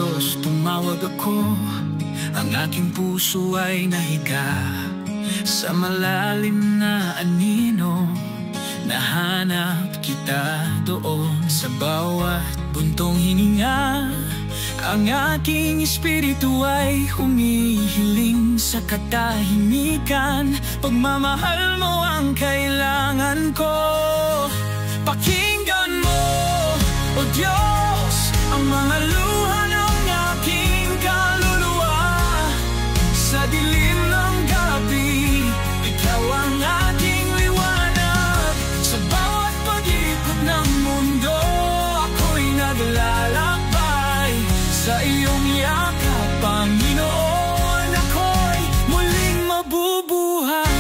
Diyos, tumawag ako. Ang aking puso ay nahiga sa malalim na anino. Nahanap kita doon sa bawat buntong hininga. Ang aking espiritu ay humihiling sa katahimikan. Pagmamahal mo ang kailangan ko. Pakinggan mo, O Diyos, ang mga luha ng aking kaluluwa. Sa dilim ng gabi, ikaw ang aking liwanag. Sa bawat pag-ikot ng mundo, ako'y naglalakbay sa iyong yakap, Panginoon. Ako'y muling mabubuhay.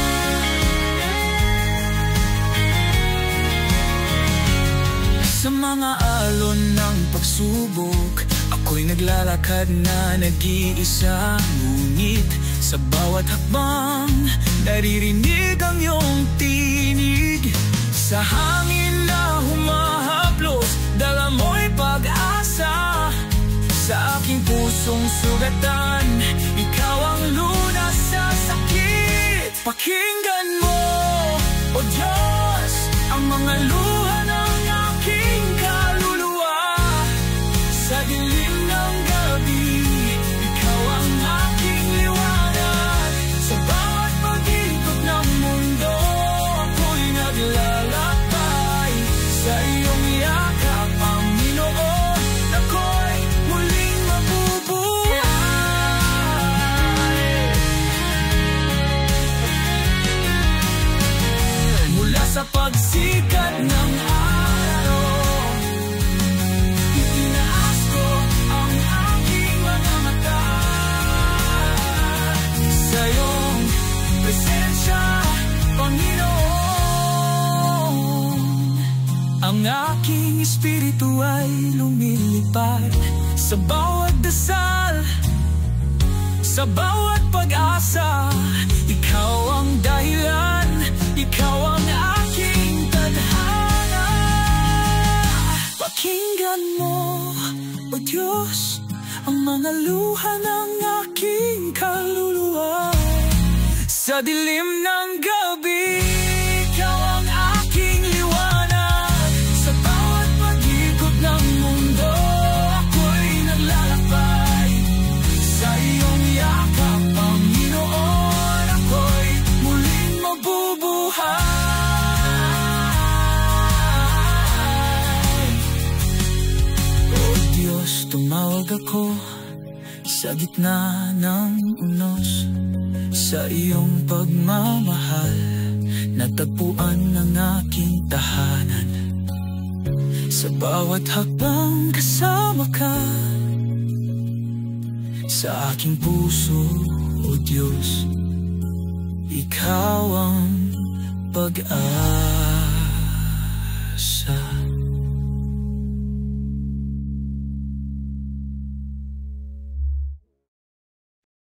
Sa mga alon ng pagsubok, ako'y naglalakad na nag-iisa. Ngunit sa bawat hakbang, naririnig ang iyong tinig. Sa hangin na humahaplos, dala mo'y pag-asa. Sa aking pusong sugatan, ikaw ang lunas sa sakit. Pakinggan mo, O Diyos, ang mga luha ng aking kaluluwa. Sa dilim ng gabi, ikaw ang aking liwanag. Sa bawat pag-ikot ng mundo, ako'y naglalakbay sa iyong yakap, Panginoon. Ako'y muling mabubuhay. Mula sa pagsikat ng araw, itinaas ko ang aking mga mata sa iyong presensya, Panginoon. Ang aking espiritu ay lumilipad sa bawat dasal, sa bawat pag-asa. Ikaw ang dahilan, ikaw ang aking tadhana. Pakinggan mo, O Diyos, ang mga luha ng aking kaluluwa. Sa dilim ng gabi, ikaw ang aking liwanag. Sa bawat pag-ikot ng mundo, ako'y naglalakbay sa iyong yakap, Panginoon. Ako'y muling mabubuhay. O Diyos, tumawag ako sa gitna ng unos. Sa iyong pagmamahal, natagpuan ang aking tahanan. Sa bawat hakbang kasama ka, sa aking puso, O Diyos, ikaw ang pag-asa.